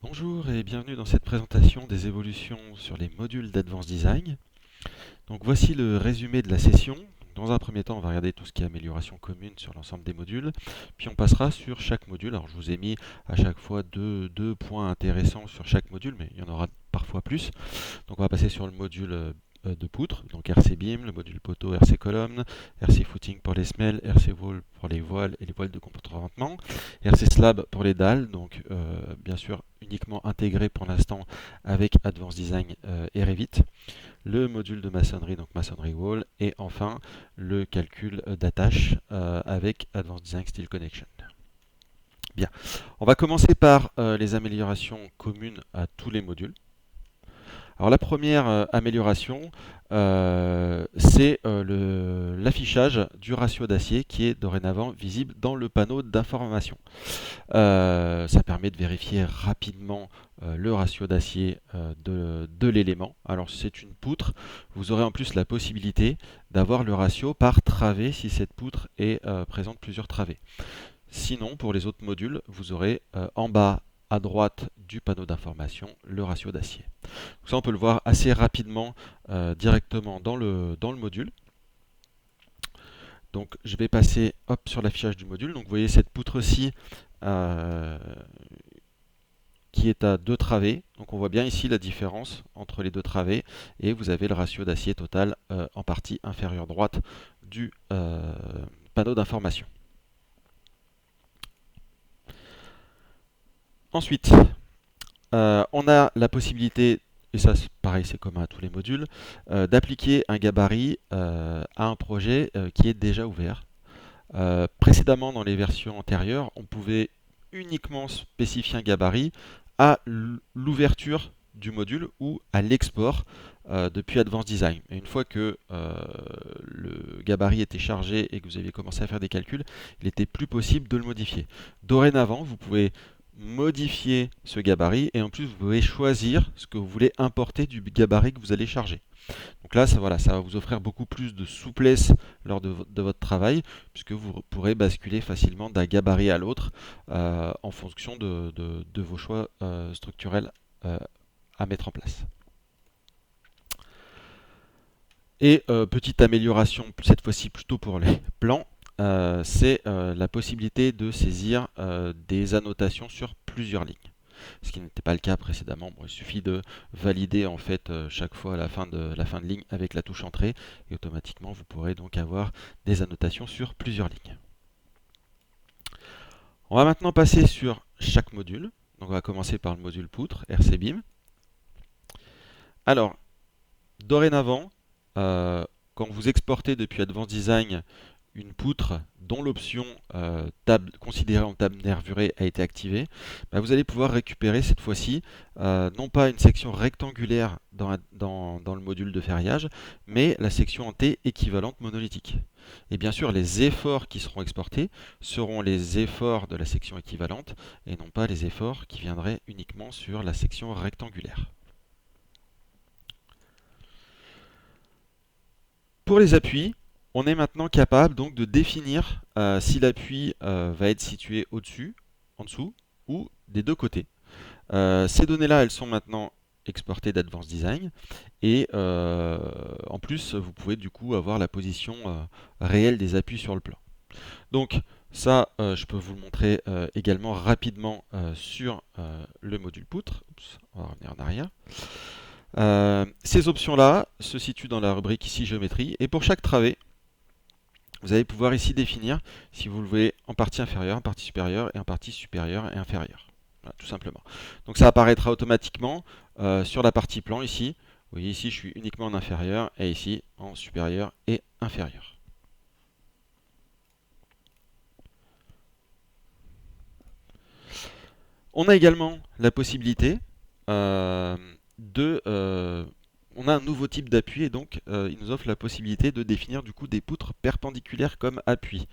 Bonjour et bienvenue dans cette présentation des évolutions sur les modules d'Advanced Design. Donc voici le résumé de la session. Dans un premier temps, on va regarder tout ce qui est amélioration commune sur l'ensemble des modules, puis on passera sur chaque module. Alors je vous ai mis à chaque fois deux points intéressants sur chaque module, mais il y en aura parfois plus. Donc on va passer sur le module de poutre, donc RC Beam, le module poteau, RC colonne, RC footing pour les semelles, RC wall pour les voiles et les voiles de comportement, RC slab pour les dalles, donc bien sûr uniquement intégré pour l'instant avec Advanced Design et Revit, le module de maçonnerie, donc maçonnerie wall, et enfin le calcul d'attache avec Advanced Design Steel Connection. Bien, on va commencer par les améliorations communes à tous les modules. Alors la première amélioration, c'est l'affichage du ratio d'acier qui est dorénavant visible dans le panneau d'information. Ça permet de vérifier rapidement le ratio d'acier de l'élément. Alors si c'est une poutre, vous aurez en plus la possibilité d'avoir le ratio par travée si cette poutre présente plusieurs travées. Sinon, pour les autres modules, vous aurez en bas à droite du panneau d'information le ratio d'acier. Ça, on peut le voir assez rapidement directement dans le module. Donc, je vais passer sur l'affichage du module. Donc, vous voyez cette poutre-ci qui est à 2 travées. Donc, on voit bien ici la différence entre les 2 travées. Et vous avez le ratio d'acier total en partie inférieure droite du panneau d'information. Ensuite, on a la possibilité, et ça pareil c'est commun à tous les modules, d'appliquer un gabarit à un projet qui est déjà ouvert. Précédemment, dans les versions antérieures, on pouvait uniquement spécifier un gabarit à l'ouverture du module ou à l'export depuis Advanced Design. Et une fois que le gabarit était chargé et que vous aviez commencé à faire des calculs, il n'était plus possible de le modifier. Dorénavant, vous pouvez modifier ce gabarit et en plus vous pouvez choisir ce que vous voulez importer du gabarit que vous allez charger. Donc là, ça va vous offrir beaucoup plus de souplesse lors de votre travail, puisque vous pourrez basculer facilement d'un gabarit à l'autre en fonction de vos choix structurels à mettre en place. Et petite amélioration, cette fois-ci plutôt pour les plans, c'est la possibilité de saisir des annotations sur plusieurs lignes. Ce qui n'était pas le cas précédemment. Bon, il suffit de valider en fait chaque fois à la fin de ligne avec la touche entrée et automatiquement vous pourrez donc avoir des annotations sur plusieurs lignes. On va maintenant passer sur chaque module. Donc on va commencer par le module poutre, RC Beam. Alors, dorénavant, quand vous exportez depuis Advanced Design une poutre dont l'option table considérée en table nervurée a été activée, vous allez pouvoir récupérer cette fois-ci non pas une section rectangulaire dans le module de ferriage, mais la section en T équivalente monolithique. Et bien sûr, les efforts qui seront exportés seront les efforts de la section équivalente et non pas les efforts qui viendraient uniquement sur la section rectangulaire. Pour les appuis, on est maintenant capable donc de définir si l'appui va être situé au-dessus, en dessous ou des deux côtés. Ces données-là, elles sont maintenant exportées d'Advanced Design et en plus, vous pouvez du coup avoir la position réelle des appuis sur le plan. Donc ça, je peux vous le montrer également rapidement sur le module poutre. Oups, on va revenir en arrière. Ces options-là se situent dans la rubrique ici géométrie et pour chaque travée, vous allez pouvoir ici définir si vous le voulez en partie inférieure, en partie supérieure et en partie supérieure et inférieure. Voilà, tout simplement. Donc ça apparaîtra automatiquement sur la partie plan ici. Vous voyez ici je suis uniquement en inférieur et ici en supérieur et inférieur. On a également la possibilité on a un nouveau type d'appui et donc il nous offre la possibilité de définir du coup des poutres perpendiculaires comme appui.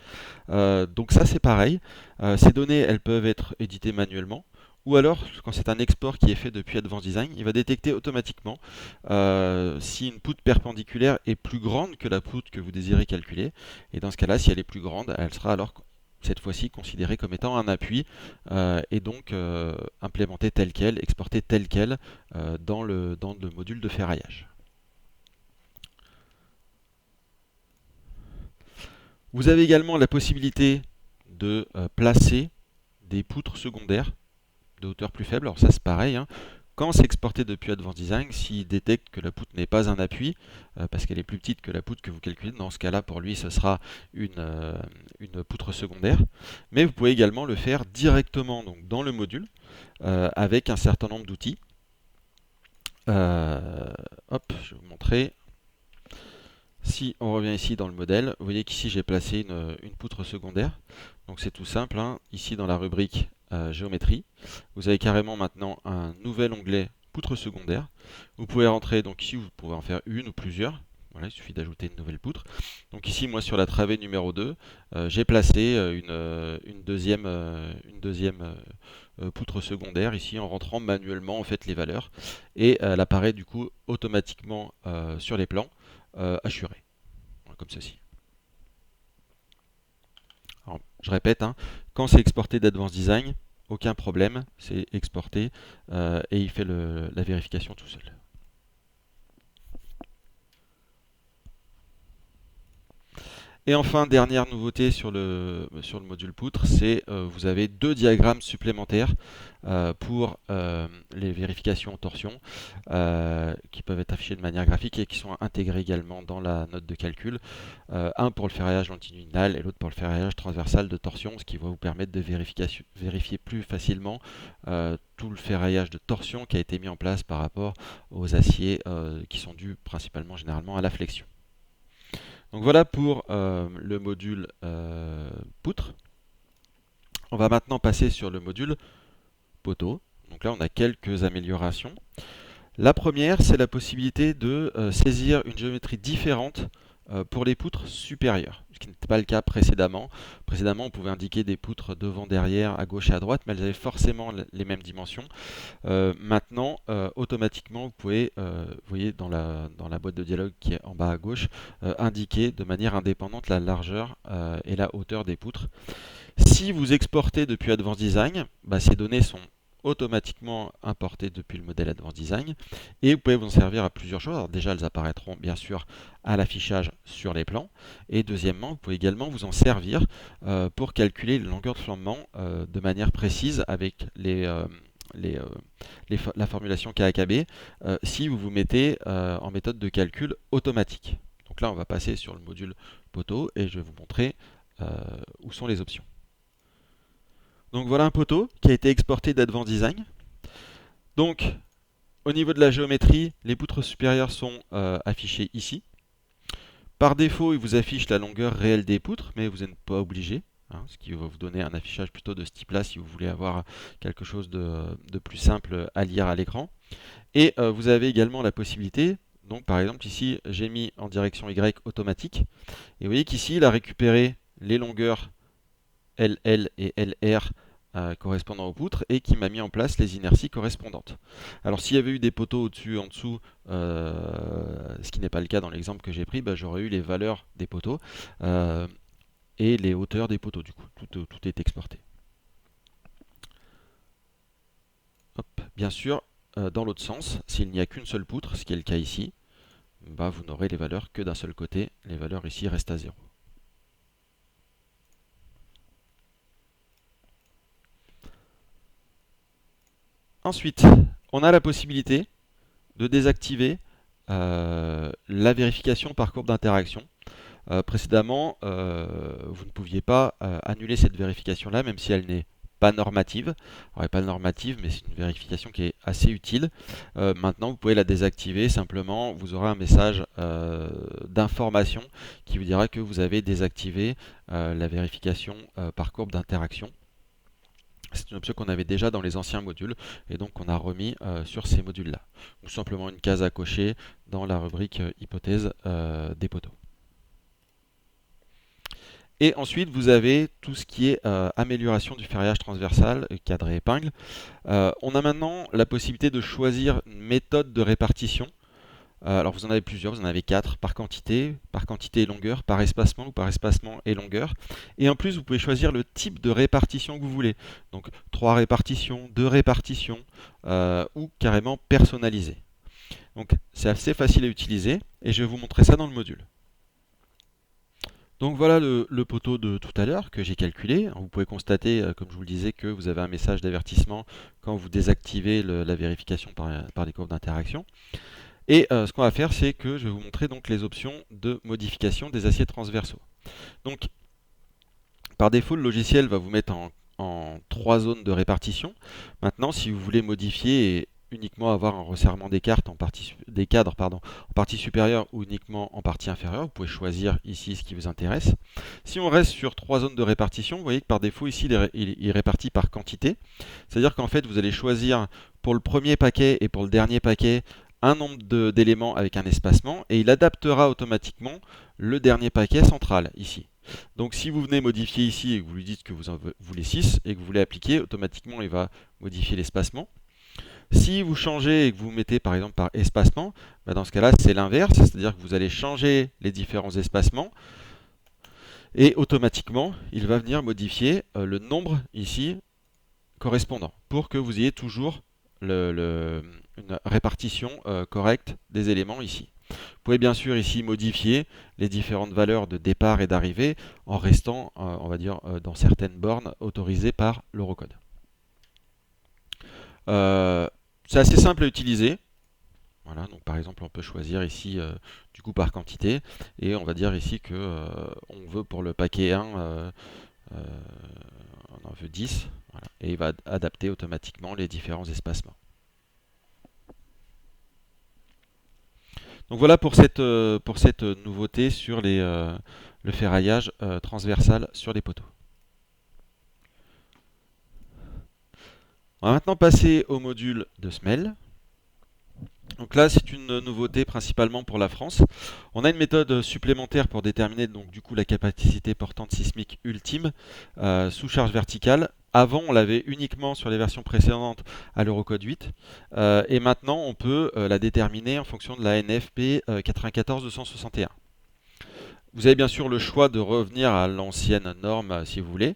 Donc ça c'est pareil, ces données elles peuvent être éditées manuellement ou alors quand c'est un export qui est fait depuis Advanced Design, il va détecter automatiquement si une poutre perpendiculaire est plus grande que la poutre que vous désirez calculer et dans ce cas là si elle est plus grande elle sera alors cette fois-ci considéré comme étant un appui et donc implémenté tel quel, exporté tel quel dans le module de ferraillage. Vous avez également la possibilité de placer des poutres secondaires de hauteur plus faible. Alors ça c'est pareil, hein. Quand c'est exporté depuis Advanced Design, s'il détecte que la poutre n'est pas un appui, parce qu'elle est plus petite que la poutre que vous calculez, dans ce cas-là, pour lui, ce sera une poutre secondaire. Mais vous pouvez également le faire directement donc, dans le module, avec un certain nombre d'outils. Hop, je vais vous montrer. Si on revient ici dans le modèle, vous voyez qu'ici j'ai placé une poutre secondaire. Donc c'est tout simple, hein. Ici dans la rubrique géométrie, vous avez carrément maintenant un nouvel onglet poutre secondaire. Vous pouvez rentrer, donc ici vous pouvez en faire une ou plusieurs. Voilà, il suffit d'ajouter une nouvelle poutre. Donc ici, moi sur la travée numéro 2, j'ai placé une deuxième poutre secondaire ici en rentrant manuellement en fait les valeurs. Et elle apparaît du coup automatiquement sur les plans assurés, comme ceci. Alors, je répète, hein, quand c'est exporté d'Advanced Design, aucun problème, c'est exporté et il fait la vérification tout seul. Et enfin, dernière nouveauté sur le module poutre, c'est vous avez deux diagrammes supplémentaires pour les vérifications en torsion qui peuvent être affichés de manière graphique et qui sont intégrés également dans la note de calcul. Un pour le ferraillage longitudinal et l'autre pour le ferraillage transversal de torsion, ce qui va vous permettre de vérifier plus facilement tout le ferraillage de torsion qui a été mis en place par rapport aux aciers qui sont dus principalement généralement à la flexion. Donc voilà pour le module poutre. On va maintenant passer sur le module poteau. Donc là, on a quelques améliorations. La première, c'est la possibilité de saisir une géométrie différente pour les poutres supérieures, ce qui n'était pas le cas précédemment. Précédemment, on pouvait indiquer des poutres devant, derrière, à gauche et à droite, mais elles avaient forcément les mêmes dimensions. Maintenant, automatiquement, vous pouvez, vous voyez dans la boîte de dialogue qui est en bas à gauche, indiquer de manière indépendante la largeur et la hauteur des poutres. Si vous exportez depuis Advanced Design, ces données sont automatiquement importées depuis le modèle Advanced Design et vous pouvez vous en servir à plusieurs choses. Alors déjà, elles apparaîtront bien sûr à l'affichage sur les plans et deuxièmement, vous pouvez également vous en servir pour calculer les longueurs de flambement de manière précise avec la formulation KAKB si vous vous mettez en méthode de calcul automatique. Donc là, on va passer sur le module poteau et je vais vous montrer où sont les options. Donc voilà un poteau qui a été exporté d'Advanced Design. Donc au niveau de la géométrie, les poutres supérieures sont affichées ici. Par défaut, il vous affiche la longueur réelle des poutres, mais vous n'êtes pas obligé, hein, ce qui va vous donner un affichage plutôt de ce type-là si vous voulez avoir quelque chose de plus simple à lire à l'écran. Et vous avez également la possibilité, donc par exemple ici j'ai mis en direction Y automatique, et vous voyez qu'ici il a récupéré les longueurs LL et LR correspondant aux poutres et qui m'a mis en place les inerties correspondantes. Alors s'il y avait eu des poteaux au-dessus, en dessous, ce qui n'est pas le cas dans l'exemple que j'ai pris, j'aurais eu les valeurs des poteaux et les hauteurs des poteaux, du coup, tout est exporté. Hop. Bien sûr, dans l'autre sens, s'il n'y a qu'une seule poutre, ce qui est le cas ici, vous n'aurez les valeurs que d'un seul côté, les valeurs ici restent à 0. Ensuite, on a la possibilité de désactiver la vérification par courbe d'interaction. Précédemment, vous ne pouviez pas annuler cette vérification-là, même si elle n'est pas normative. Alors, elle n'est pas normative, mais c'est une vérification qui est assez utile. Maintenant, vous pouvez la désactiver. Simplement, vous aurez un message d'information qui vous dira que vous avez désactivé la vérification par courbe d'interaction. C'est une option qu'on avait déjà dans les anciens modules et donc on a remis sur ces modules-là. Ou simplement une case à cocher dans la rubrique hypothèse des poteaux. Et ensuite, vous avez tout ce qui est amélioration du ferraillage transversal, cadre et épingle. On a maintenant la possibilité de choisir une méthode de répartition Alors vous en avez plusieurs, vous en avez 4 par quantité et longueur, par espacement ou par espacement et longueur. Et en plus, vous pouvez choisir le type de répartition que vous voulez. Donc 3 répartitions, 2 répartitions ou carrément personnalisé. Donc c'est assez facile à utiliser et je vais vous montrer ça dans le module. Donc voilà le poteau de tout à l'heure que j'ai calculé. Vous pouvez constater, comme je vous le disais, que vous avez un message d'avertissement quand vous désactivez la vérification par les courbes d'interaction. Et ce qu'on va faire, c'est que je vais vous montrer donc les options de modification des aciers transversaux. Donc par défaut, le logiciel va vous mettre en 3 zones de répartition. Maintenant, si vous voulez modifier et uniquement avoir un resserrement des cadres en partie supérieure ou uniquement en partie inférieure, vous pouvez choisir ici ce qui vous intéresse. Si on reste sur 3 zones de répartition, vous voyez que par défaut ici il est réparti par quantité. C'est-à-dire qu'en fait vous allez choisir pour le premier paquet et pour le dernier paquet un nombre d'éléments avec un espacement et il adaptera automatiquement le dernier paquet central ici. Donc si vous venez modifier ici et que vous lui dites que vous en voulez 6 et que vous voulez appliquer, automatiquement il va modifier l'espacement. Si vous changez et que vous mettez par exemple par espacement, dans ce cas-là c'est l'inverse, c'est-à-dire que vous allez changer les différents espacements et automatiquement il va venir modifier le nombre ici correspondant pour que vous ayez toujours une répartition correcte des éléments ici. Vous pouvez bien sûr ici modifier les différentes valeurs de départ et d'arrivée en restant, on va dire, dans certaines bornes autorisées par l'Eurocode. C'est assez simple à utiliser. Voilà, donc par exemple on peut choisir ici du coup par quantité et on va dire ici que on veut pour le paquet 1 on en veut 10 voilà, et il va adapter automatiquement les différents espacements. Donc voilà pour cette nouveauté sur le ferraillage transversal sur les poteaux. On va maintenant passer au module de semelle. Donc là, c'est une nouveauté principalement pour la France. On a une méthode supplémentaire pour déterminer donc du coup la capacité portante sismique ultime sous charge verticale. Avant, on l'avait uniquement sur les versions précédentes à l'Eurocode 8. Et maintenant, on peut la déterminer en fonction de la NFP 94261. Vous avez bien sûr le choix de revenir à l'ancienne norme si vous voulez,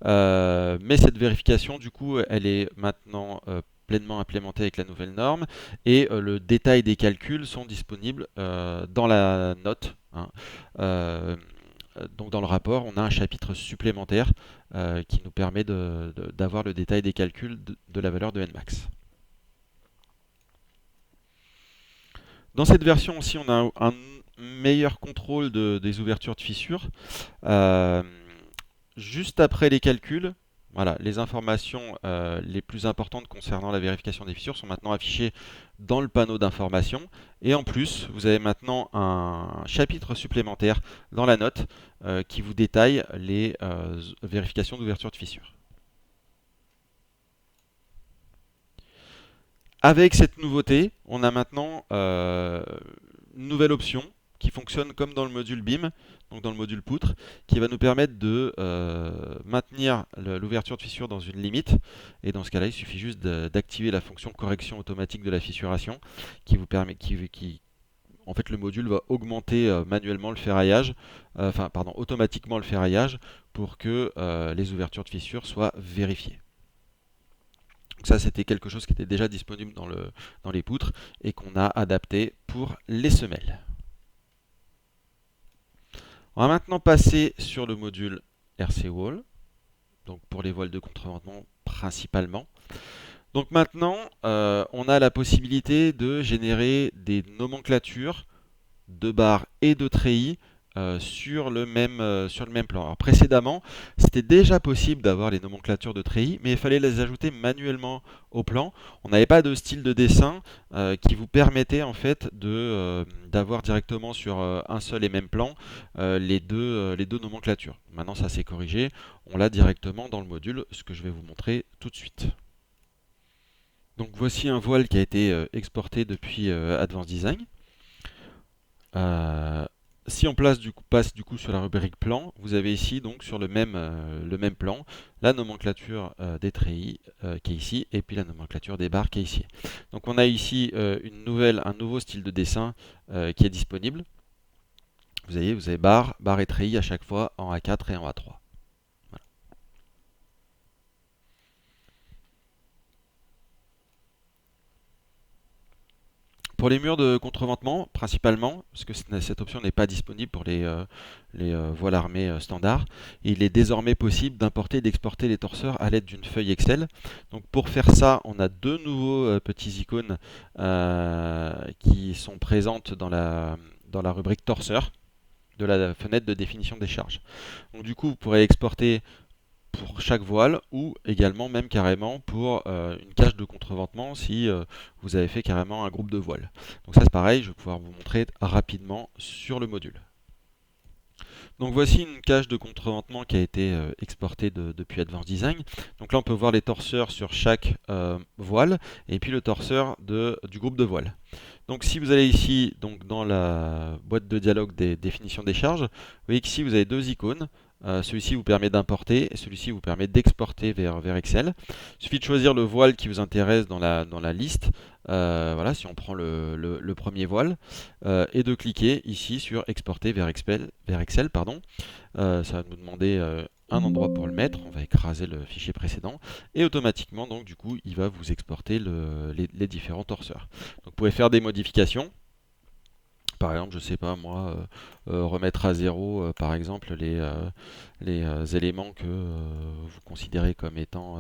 mais cette vérification du coup elle est maintenant pleinement implémentée avec la nouvelle norme et le détail des calculs sont disponibles dans la note. Hein. Donc dans le rapport, on a un chapitre supplémentaire qui nous permet d'avoir le détail des calculs de la valeur de Nmax. Dans cette version aussi, on a un meilleur contrôle des ouvertures de fissures. Euh, Juste après les calculs, voilà, les informations les plus importantes concernant la vérification des fissures sont maintenant affichées dans le panneau d'information. Et en plus, vous avez maintenant un chapitre supplémentaire dans la note qui vous détaille les vérifications d'ouverture de fissures. Avec cette nouveauté, on a maintenant une nouvelle option qui fonctionne comme dans le module BIM, donc dans le module poutre, qui va nous permettre de maintenir l'ouverture de fissure dans une limite. Et dans ce cas-là, il suffit juste d'activer la fonction correction automatique de la fissuration qui vous permet, en fait, le module va augmenter manuellement le ferraillage, automatiquement le ferraillage pour que les ouvertures de fissure soient vérifiées. Donc ça, c'était quelque chose qui était déjà disponible dans les poutres et qu'on a adapté pour les semelles. On va maintenant passer sur le module RC Wall, donc pour les voiles de contrevent principalement. Donc maintenant, on a la possibilité de générer des nomenclatures de barres et de treillis sur le même plan. Alors précédemment, c'était déjà possible d'avoir les nomenclatures de treillis, mais il fallait les ajouter manuellement au plan. On n'avait pas de style de dessin qui vous permettait en fait d'avoir directement sur un seul et même plan les deux nomenclatures. Maintenant, ça s'est corrigé. On l'a directement dans le module, ce que je vais vous montrer tout de suite. Donc voici un voile qui a été exporté depuis Advanced Design. Si on passe du coup sur la rubrique plan, vous avez ici donc sur le même plan la nomenclature des treillis qui est ici et puis la nomenclature des barres qui est ici. Donc on a ici un nouveau style de dessin qui est disponible. Vous avez barre, barre et treillis à chaque fois en A4 et en A3. Voilà. Pour les murs de contreventement, principalement, parce que cette option n'est pas disponible pour les voiles armées standards, il est désormais possible d'importer et d'exporter les torseurs à l'aide d'une feuille Excel. Donc pour faire ça, on a deux nouveaux petits icônes qui sont présentes dans la rubrique torseur de la fenêtre de définition des charges. Donc du coup, vous pourrez exporter pour chaque voile ou également même carrément pour une cage de contreventement si vous avez fait carrément un groupe de voiles. Donc ça c'est pareil, je vais pouvoir vous montrer rapidement sur le module. Donc voici une cage de contreventement qui a été exportée depuis Advanced Design. Donc là on peut voir les torseurs sur chaque voile et puis le torseur du groupe de voiles. Donc si vous allez ici donc dans la boîte de dialogue des définitions des charges, vous voyez qu'ici vous avez deux icônes. Celui-ci vous permet d'importer et celui-ci vous permet d'exporter vers Excel. Il suffit de choisir le voile qui vous intéresse dans la liste. Voilà, si on prend le premier voile, et de cliquer ici sur exporter vers Excel, pardon. Ça va nous demander un endroit pour le mettre. On va écraser le fichier précédent et automatiquement donc du coup il va vous exporter les différents torseurs. Donc vous pouvez faire des modifications. Par exemple, je sais pas moi, remettre à zéro par exemple les éléments que vous considérez comme étant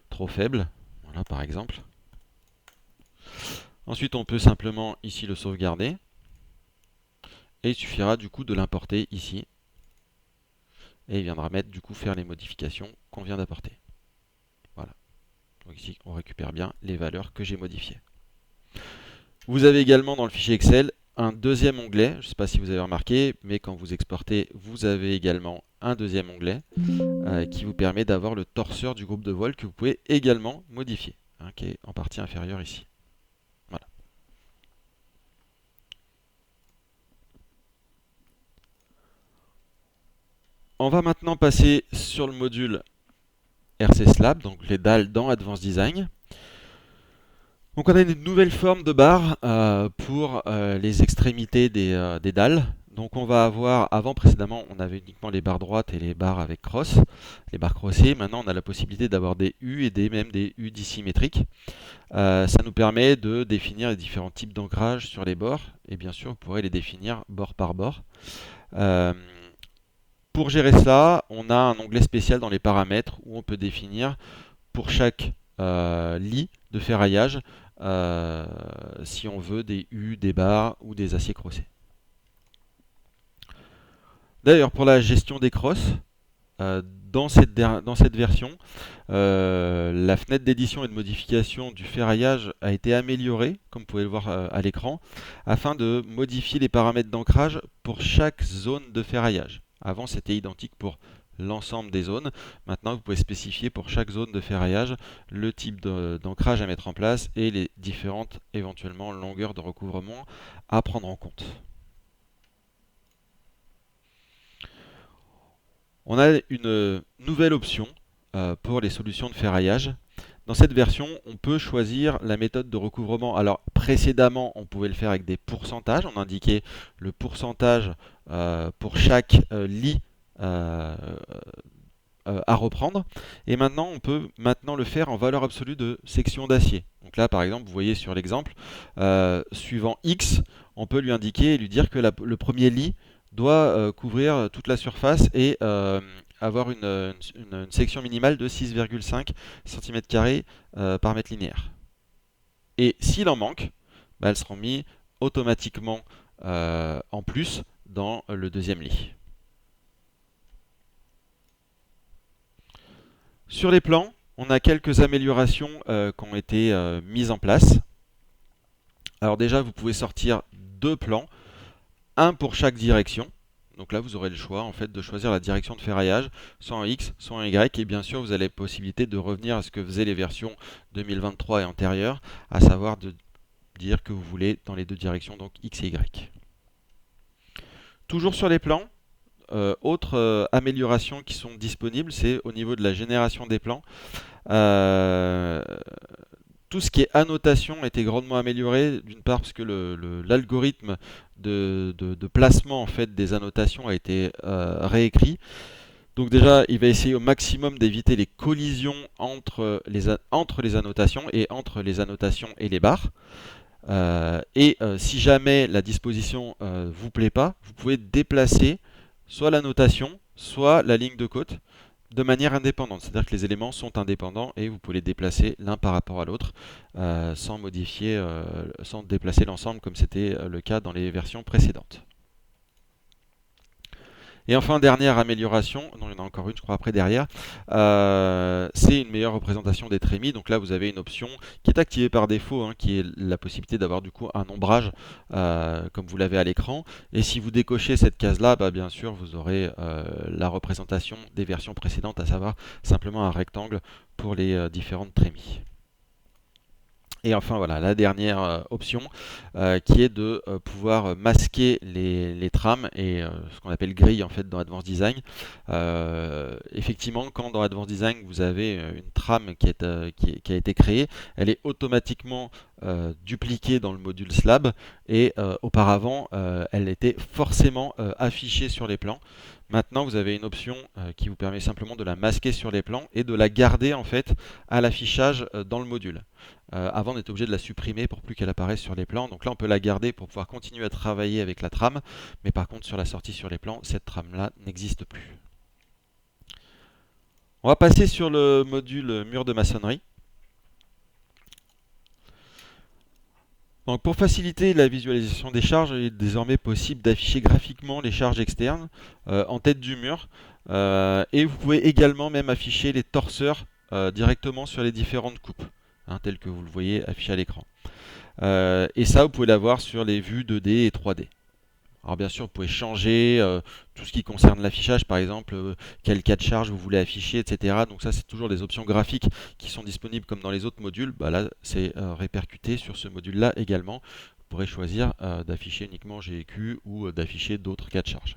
trop faibles. Voilà par exemple. Ensuite, on peut simplement ici le sauvegarder. Et il suffira du coup de l'importer ici. Et il viendra mettre du coup faire les modifications qu'on vient d'apporter. Voilà. Donc ici, on récupère bien les valeurs que j'ai modifiées. Vous avez également dans le fichier Excel un deuxième onglet. Je ne sais pas si vous avez remarqué, mais quand vous exportez, vous avez également un deuxième onglet qui vous permet d'avoir le torseur du groupe de voile que vous pouvez également modifier, hein, qui est en partie inférieur ici. Voilà. On va maintenant passer sur le module RC Slab, donc les dalles dans Advanced Design. Donc on a une nouvelle forme de barre pour les extrémités des dalles. Donc on va avoir, précédemment, on avait uniquement les barres droites et les barres avec cross, les barres crossées. Maintenant on a la possibilité d'avoir des U et même des U dissymétriques. Ça nous permet de définir les différents types d'ancrage sur les bords. Et bien sûr, vous pourrez les définir bord par bord. Pour gérer ça, on a un onglet spécial dans les paramètres où on peut définir pour chaque lit de ferraillage si on veut des U, des barres ou des aciers crossés. D'ailleurs, pour la gestion des crosses, dans cette version, la fenêtre d'édition et de modification du ferraillage a été améliorée, comme vous pouvez le voir à l'écran, afin de modifier les paramètres d'ancrage pour chaque zone de ferraillage. Avant, c'était identique pour l'ensemble des zones. Maintenant, vous pouvez spécifier pour chaque zone de ferraillage le type d'ancrage à mettre en place et les différentes éventuellement longueurs de recouvrement à prendre en compte. On a une nouvelle option pour les solutions de ferraillage. Dans cette version, on peut choisir la méthode de recouvrement. Alors précédemment, on pouvait le faire avec des pourcentages. On indiquait le pourcentage pour chaque lit à reprendre. Et maintenant, on peut le faire en valeur absolue de section d'acier. Donc là, par exemple, vous voyez sur l'exemple, suivant X, on peut lui indiquer et lui dire que le premier lit doit couvrir toute la surface et avoir une section minimale de 6,5 cm² par mètre linéaire. Et s'il en manque, bah, elles seront mises automatiquement en plus dans le deuxième lit. Sur les plans, on a quelques améliorations qui ont été mises en place. Alors déjà, vous pouvez sortir deux plans, un pour chaque direction. Donc là, vous aurez le choix en fait de choisir la direction de ferraillage, soit en X, soit en Y. Et bien sûr, vous avez la possibilité de revenir à ce que faisaient les versions 2023 et antérieures, à savoir de dire que vous voulez dans les deux directions, donc X et Y. Toujours sur les plans, autres améliorations qui sont disponibles, c'est au niveau de la génération des plans. Euh, tout ce qui est annotation a été grandement amélioré, d'une part parce que l'algorithme de placement en fait, des annotations a été réécrit. Donc déjà, il va essayer au maximum d'éviter les collisions entre les annotations et entre les annotations et les barres. Si jamais la disposition vous plaît pas, vous pouvez déplacer soit la notation, soit la ligne de côte de manière indépendante. C'est-à-dire que les éléments sont indépendants et vous pouvez les déplacer l'un par rapport à l'autre sans modifier, sans déplacer l'ensemble comme c'était le cas dans les versions précédentes. Et enfin, dernière amélioration, non, il y en a encore une, je crois, après derrière, c'est une meilleure représentation des trémies. Donc là, vous avez une option qui est activée par défaut, hein, qui est la possibilité d'avoir du coup un ombrage, comme vous l'avez à l'écran. Et si vous décochez cette case-là, bah, bien sûr, vous aurez la représentation des versions précédentes, à savoir simplement un rectangle pour les différentes trémies. Et enfin voilà, la dernière option qui est de pouvoir masquer les trames et ce qu'on appelle grille en fait dans Advanced Design. Effectivement, quand dans Advanced Design vous avez une trame qui a été créée, elle est automatiquement dupliquée dans le module slab et auparavant elle était forcément affichée sur les plans. Maintenant, vous avez une option qui vous permet simplement de la masquer sur les plans et de la garder en fait à l'affichage dans le module. Avant, on était obligé de la supprimer pour plus qu'elle apparaisse sur les plans. Donc là, on peut la garder pour pouvoir continuer à travailler avec la trame. Mais par contre, sur la sortie sur les plans, cette trame-là n'existe plus. On va passer sur le module mur de maçonnerie. Donc pour faciliter la visualisation des charges, il est désormais possible d'afficher graphiquement les charges externes en tête du mur. Et vous pouvez également même afficher les torseurs directement sur les différentes coupes, hein, telles que vous le voyez affiché à l'écran. Et ça, vous pouvez l'avoir sur les vues 2D et 3D. Alors bien sûr, vous pouvez changer tout ce qui concerne l'affichage, par exemple, quel cas de charge vous voulez afficher, etc. Donc ça, c'est toujours des options graphiques qui sont disponibles comme dans les autres modules. Bah là, c'est répercuté sur ce module-là également. Vous pourrez choisir d'afficher uniquement GEQ ou d'afficher d'autres cas de charge.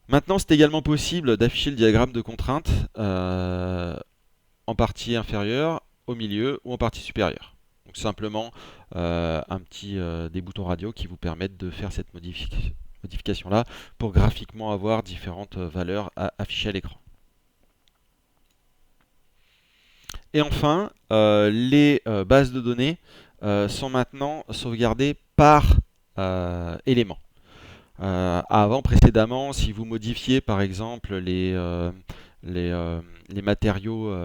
Maintenant, c'est également possible d'afficher le diagramme de contrainte en partie inférieure, au milieu ou en partie supérieure. Donc simplement des boutons radio qui vous permettent de faire cette modification-là pour graphiquement avoir différentes valeurs à afficher à l'écran. Et enfin, les bases de données sont maintenant sauvegardées par élément. Précédemment, si vous modifiez par exemple les matériaux,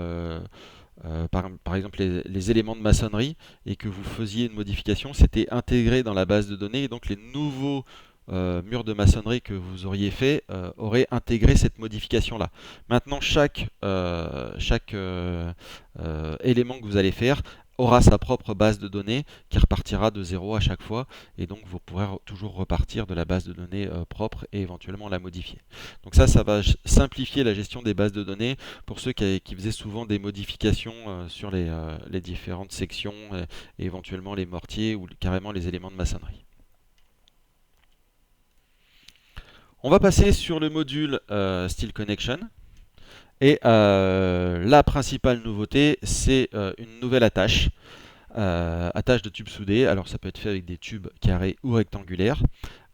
par exemple les éléments de maçonnerie, et que vous faisiez une modification, c'était intégré dans la base de données, et donc les nouveaux murs de maçonnerie que vous auriez fait auraient intégré cette modification-là. Maintenant, chaque élément que vous allez faire aura sa propre base de données qui repartira de zéro à chaque fois, et donc vous pourrez toujours repartir de la base de données propre et éventuellement la modifier. Donc ça va simplifier la gestion des bases de données pour ceux qui faisaient souvent des modifications sur les différentes sections et éventuellement les mortiers ou carrément les éléments de maçonnerie. On va passer sur le module Steel Connection. Et la principale nouveauté, c'est une nouvelle attache. Attache de tubes soudés. Alors ça peut être fait avec des tubes carrés ou rectangulaires.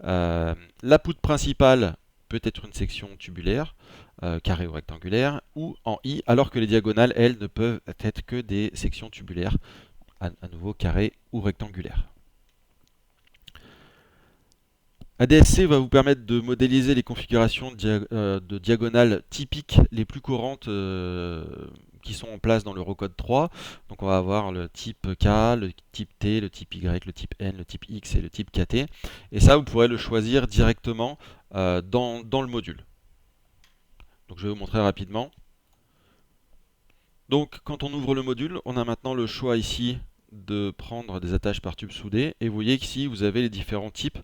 La poutre principale peut être une section tubulaire, carrée ou rectangulaire, ou en I, alors que les diagonales, elles, ne peuvent être que des sections tubulaires, à nouveau carrées ou rectangulaires. ADSC va vous permettre de modéliser les configurations de diagonales typiques les plus courantes qui sont en place dans l'Eurocode 3. Donc on va avoir le type K, le type T, le type Y, le type N, le type X et le type KT. Et ça, vous pourrez le choisir directement dans le module. Donc je vais vous montrer rapidement. Donc quand on ouvre le module, on a maintenant le choix ici de prendre des attaches par tube soudé. Et vous voyez qu'ici, vous avez les différents types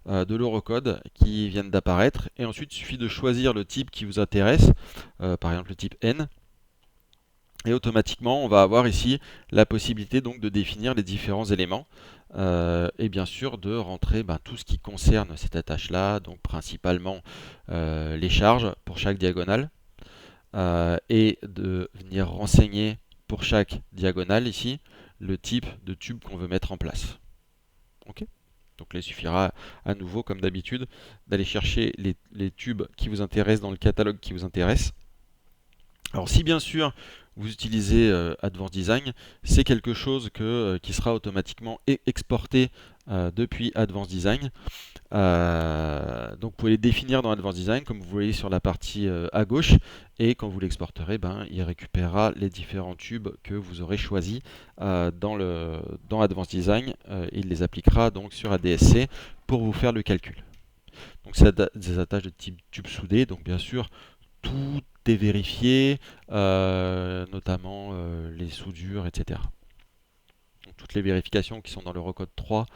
de l'Eurocode qui viennent d'apparaître, et ensuite il suffit de choisir le type qui vous intéresse, par exemple le type N, Et automatiquement, on va avoir ici la possibilité donc de définir les différents éléments et bien sûr de rentrer tout ce qui concerne cette attache-là, donc principalement les charges pour chaque diagonale et de venir renseigner pour chaque diagonale ici le type de tube qu'on veut mettre en place. Ok. Donc là, il suffira à nouveau, comme d'habitude, d'aller chercher les tubes qui vous intéressent dans le catalogue qui vous intéresse. Alors si bien sûr vous utilisez Advanced Design, c'est quelque chose qui sera automatiquement exporté depuis Advanced Design. Donc vous pouvez les définir dans Advanced Design comme vous voyez sur la partie à gauche, et quand vous l'exporterez, il récupérera les différents tubes que vous aurez choisis dans Advanced Design. Il les appliquera donc sur ADSC pour vous faire le calcul. Donc c'est des attaches de type tube soudé, donc bien sûr tout est vérifié, notamment les soudures, etc. Donc, toutes les vérifications qui sont dans l'Eurocode 3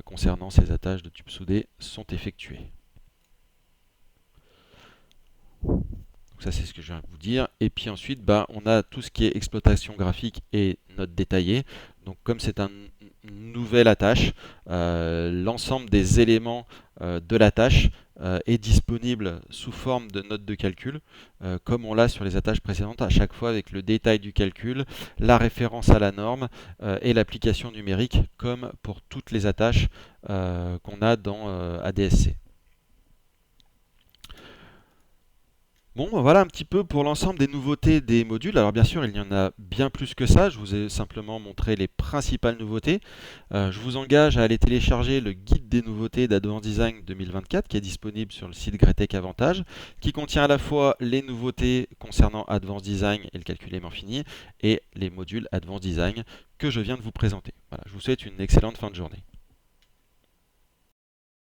concernant ces attaches de tubes soudés sont effectuées. Donc ça, c'est ce que je viens de vous dire. Et puis ensuite, on a tout ce qui est exploitation graphique et notes détaillées. Donc comme c'est une nouvelle attache, l'ensemble des éléments de l'attache est disponible sous forme de notes de calcul, comme on l'a sur les attaches précédentes, à chaque fois avec le détail du calcul, la référence à la norme et l'application numérique, comme pour toutes les attaches qu'on a dans ADSC. Bon, voilà un petit peu pour l'ensemble des nouveautés des modules. Alors bien sûr, il y en a bien plus que ça. Je vous ai simplement montré les principales nouveautés. Je vous engage à aller télécharger le guide des nouveautés d'Advanced Design 2024 qui est disponible sur le site Greatech Avantage, qui contient à la fois les nouveautés concernant Advanced Design et le calcul aimant fini et les modules Advanced Design que je viens de vous présenter. Voilà, je vous souhaite une excellente fin de journée.